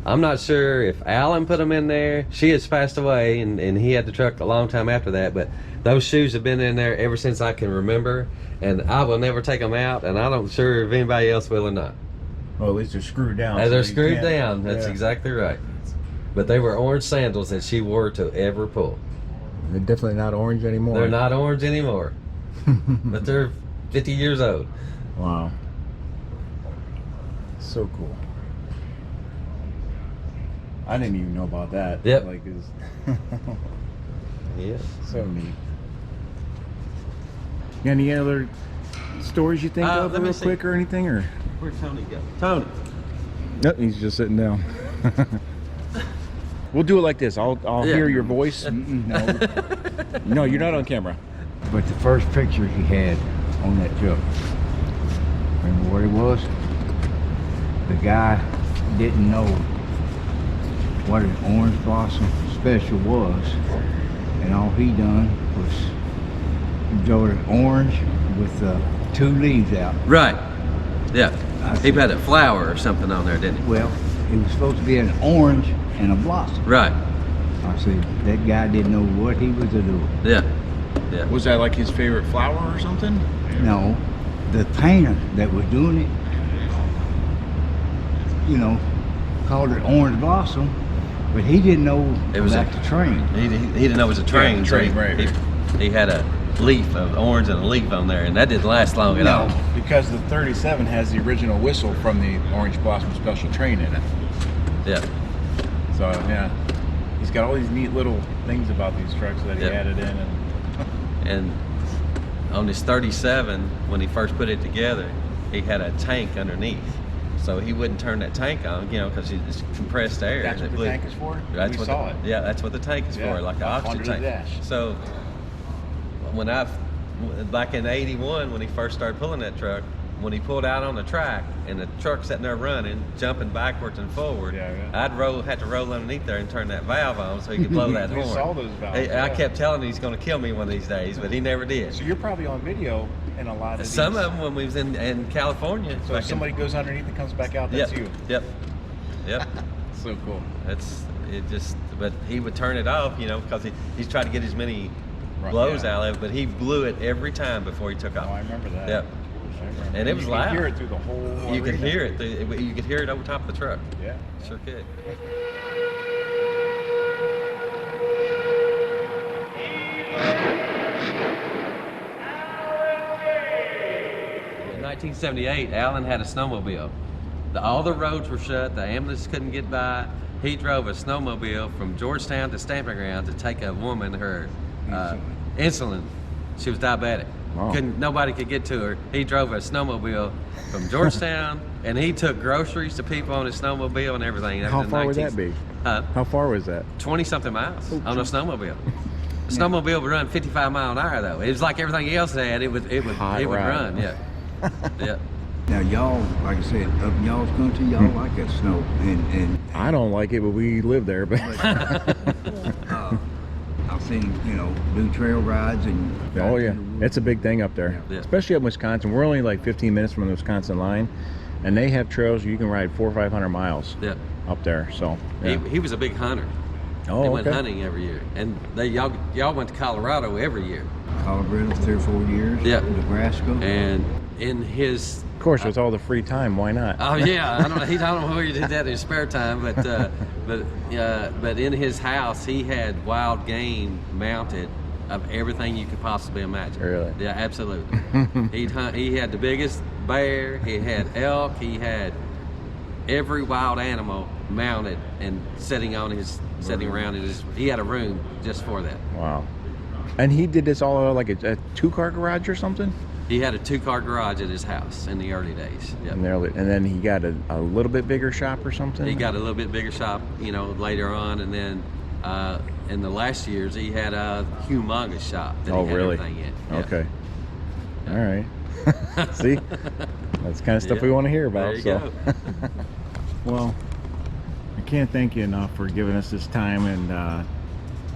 Speaker 2: I'm not sure if Allan put them in there. She has passed away, and he had the truck a long time after that, but those shoes have been in there ever since I can remember, and I will never take them out, and I'm not sure if anybody else will or not.
Speaker 1: Well, at least they're screwed down.
Speaker 2: As
Speaker 1: so
Speaker 2: they're
Speaker 1: you
Speaker 2: screwed
Speaker 1: can't-
Speaker 2: down, that's
Speaker 1: yeah.
Speaker 2: exactly right. But they were orange sandals that she wore to every pull.
Speaker 1: They're definitely not orange anymore.
Speaker 2: They're not orange anymore, but they're 50 years old.
Speaker 1: Wow. So cool. I didn't even know about that.
Speaker 2: Yep.
Speaker 1: Like, it's
Speaker 2: Yeah.
Speaker 1: so neat. You got any other stories you think of
Speaker 2: let me
Speaker 1: real
Speaker 2: see.
Speaker 1: quick or anything? Or
Speaker 2: Where'd Tony go? Tony.
Speaker 1: nope, he's just sitting down. We'll do it like this. I'll
Speaker 2: Yeah.
Speaker 1: hear your voice. No. No, you're not on camera.
Speaker 10: But the first picture he had on that truck, remember what it was? The guy didn't know what an orange blossom special was, and all he done was draw an orange with 2 leaves out.
Speaker 2: Right. Yeah.
Speaker 10: I
Speaker 2: He
Speaker 10: see.
Speaker 2: had a flower or something on there, didn't he?
Speaker 10: Well, it was supposed to be an orange and a blossom.
Speaker 2: Right.
Speaker 10: I said, that guy didn't know what he was doing.
Speaker 2: Yeah. Yeah.
Speaker 1: Was that like his favorite flower or something?
Speaker 10: No, the painter that was doing it, you know, called it orange blossom, but he didn't know
Speaker 2: It was
Speaker 10: about
Speaker 2: a-
Speaker 10: the train.
Speaker 2: He didn't know it was a train.
Speaker 1: Yeah,
Speaker 2: so
Speaker 1: train, right.
Speaker 2: He had a leaf of orange and a leaf on there, and that didn't last long at all.
Speaker 1: Because the 37 has the original whistle from the Orange Blossom Special train in it.
Speaker 2: Yeah.
Speaker 1: So yeah, he's got all these neat little things about these trucks that he
Speaker 2: Yep.
Speaker 1: added in,
Speaker 2: And on his 37, when he first put it together, he had a tank underneath. So he wouldn't turn that tank on, you know, because it's compressed air.
Speaker 1: That's
Speaker 2: and
Speaker 1: what
Speaker 2: it
Speaker 1: the
Speaker 2: blew.
Speaker 1: tank is for?
Speaker 2: That's
Speaker 1: We
Speaker 2: what
Speaker 1: saw
Speaker 2: the,
Speaker 1: it.
Speaker 2: Yeah, that's what the tank is
Speaker 1: Yeah,
Speaker 2: for, like an
Speaker 1: up
Speaker 2: oxygen
Speaker 1: under the
Speaker 2: tank.
Speaker 1: dash.
Speaker 2: So when back in '81, when he first started pulling that truck, when he pulled out on the track and the truck sitting there running, jumping backwards and forward,
Speaker 1: Yeah.
Speaker 2: I'd have to roll underneath there and turn that valve on so he could blow that
Speaker 1: We
Speaker 2: horn.
Speaker 1: saw those valves,
Speaker 2: I
Speaker 1: yeah. kept
Speaker 2: telling him he's going to kill me one of these days, but he never did.
Speaker 1: So you're probably on video in a lot of
Speaker 2: Some
Speaker 1: these.
Speaker 2: of them when we was in California.
Speaker 1: So if somebody goes underneath and comes back out, that's
Speaker 2: Yep,
Speaker 1: you.
Speaker 2: Yep. Yep.
Speaker 1: So cool.
Speaker 2: But he would turn it off, you know, because he's trying to get as many
Speaker 1: Right,
Speaker 2: blows
Speaker 1: yeah.
Speaker 2: out of it, but he blew it every time before he took off.
Speaker 1: Oh, I remember that.
Speaker 2: Yep.
Speaker 1: I remember.
Speaker 2: And it was
Speaker 1: you
Speaker 2: loud.
Speaker 1: could hear it through the whole
Speaker 2: You could
Speaker 1: arena.
Speaker 2: hear it. You could hear it over top of the truck.
Speaker 1: Yeah.
Speaker 2: Sure could. 1978, Allan had a snowmobile. All the roads were shut. The ambulance couldn't get by. He drove a snowmobile from Georgetown to Stamping Ground to take a woman her insulin. She was diabetic.
Speaker 1: Wow.
Speaker 2: Nobody could get to her. He drove a snowmobile from Georgetown, and he took groceries to people on his snowmobile and everything. That
Speaker 1: How
Speaker 2: was in
Speaker 1: far would that be?
Speaker 2: Huh?
Speaker 1: How far was that?
Speaker 2: 20-something miles on a snowmobile. The snowmobile would run 55 mile an hour though. It was like everything else had. It would
Speaker 1: Hot rod.
Speaker 2: run. Yeah. Yeah.
Speaker 10: Now y'all, like I said, up in y'all's country, y'all like that snow, and
Speaker 1: I don't like it, but we live there. But
Speaker 10: I've seen, you know, do trail rides and.
Speaker 1: oh yeah, it's a big thing up there,
Speaker 2: Yeah.
Speaker 1: especially up in Wisconsin. We're only like 15 minutes from the Wisconsin line, and they have trails you can ride 400 or 500 miles
Speaker 2: Yeah.
Speaker 1: up there. So yeah.
Speaker 2: He was a big hunter.
Speaker 1: Oh,
Speaker 2: He went
Speaker 1: okay.
Speaker 2: hunting every year, and y'all went to Colorado every year.
Speaker 10: Colorado 3 or 4 years.
Speaker 2: Yeah.
Speaker 10: Nebraska.
Speaker 2: And in his
Speaker 1: Of course, with all the free time, why not?
Speaker 2: oh yeah, I don't know where he did that in his spare time, but in his house he had wild game mounted of everything you could possibly imagine.
Speaker 1: Really?
Speaker 2: Yeah, absolutely. He'd hunt. He had the biggest bear. He had elk. He had every wild animal mounted and sitting around in his. He had a room just for that.
Speaker 1: Wow. And he did this all out of like a 2-car garage or something?
Speaker 2: He had a 2-car garage at his house in the early days. Yep.
Speaker 1: And then he got a little bit bigger shop or something?
Speaker 2: He got a little bit bigger shop, you know, later on, and then in the last years he had a humongous shop that
Speaker 1: Oh,
Speaker 2: he had
Speaker 1: really?
Speaker 2: everything in. Yeah.
Speaker 1: Okay. All right. See? That's the kind of stuff we
Speaker 2: Yeah.
Speaker 1: want to hear about.
Speaker 2: There you
Speaker 1: so.
Speaker 2: go.
Speaker 1: Well, I can't thank you enough for giving us this time and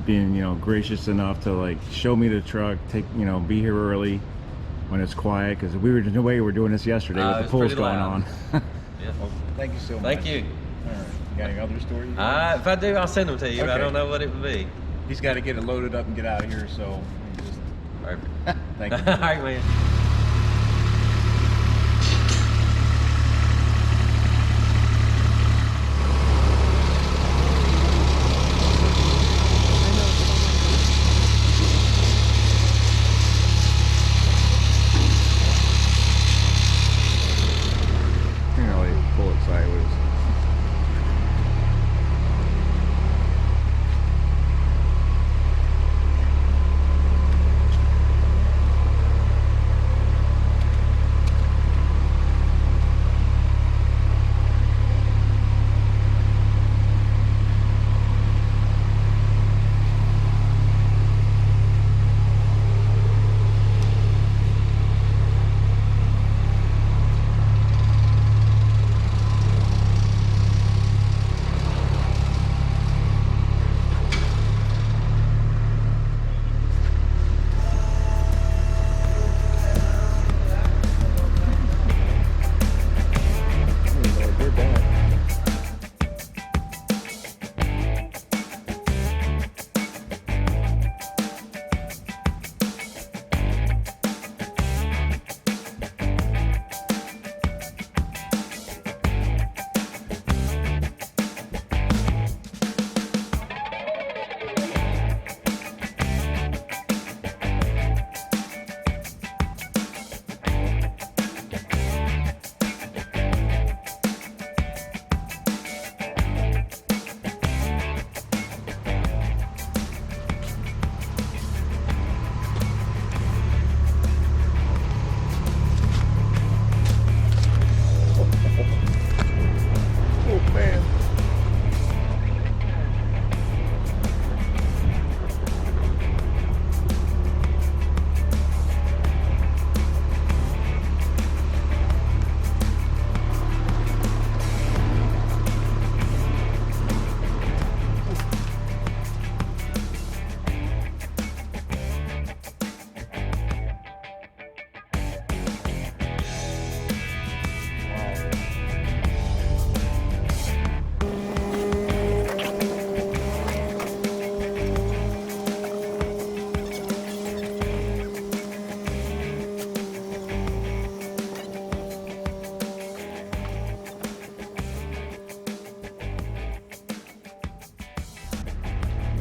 Speaker 1: being, you know, gracious enough to like show me the truck, take, you know, be here early when it's quiet, because we were no way we were doing this yesterday with the pools going on.
Speaker 2: Yeah.
Speaker 1: Well, thank you so much.
Speaker 2: Thank you.
Speaker 1: All right. You got any other stories?
Speaker 2: If I do, I'll send them to you.
Speaker 1: Okay.
Speaker 2: I don't know what it would be.
Speaker 1: He's got to get it loaded up and get out of here, so just
Speaker 2: Perfect.
Speaker 1: thank you.
Speaker 2: All right, man.
Speaker 1: You know, they pull it sideways.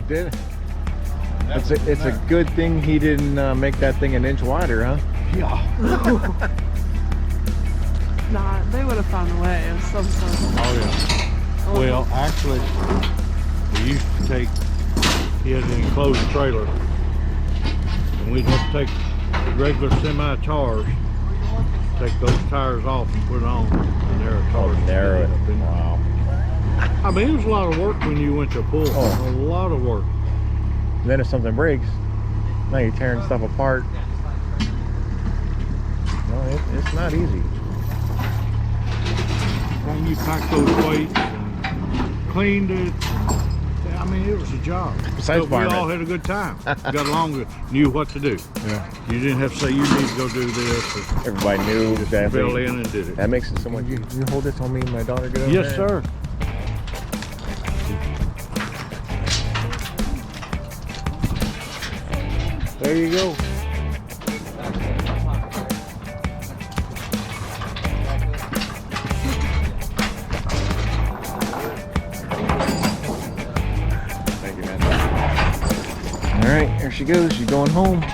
Speaker 1: Did it's a good thing he didn't make that thing an inch wider, huh?
Speaker 3: Yeah.
Speaker 8: Nah, they would have found a way of some sort.
Speaker 3: Oh, yeah. Well, actually, we used to take, he had an enclosed trailer, and we'd have to take regular semi-tars, take those tires off and put it on the narrow tires.
Speaker 1: Narrow it. Wow.
Speaker 3: I mean, it was a lot of work when you went to pull.
Speaker 1: Oh.
Speaker 3: A lot of work.
Speaker 1: And then if something breaks, now you're tearing stuff apart. No, it's not easy.
Speaker 3: When you packed those weights and cleaned it, I mean, it was a job.
Speaker 1: Besides
Speaker 3: But we all
Speaker 1: farming.
Speaker 3: had a good time. Got along, knew what to do.
Speaker 1: Yeah.
Speaker 3: You didn't have to say, you need to go do this. Or
Speaker 1: Everybody knew
Speaker 3: just
Speaker 1: exactly.
Speaker 3: fell in and did it.
Speaker 1: That makes it so much. You hold this on me and my daughter get over
Speaker 3: Yes,
Speaker 1: there?
Speaker 3: sir.
Speaker 1: There you go. Thank you, man. All right, here she goes. She's going home.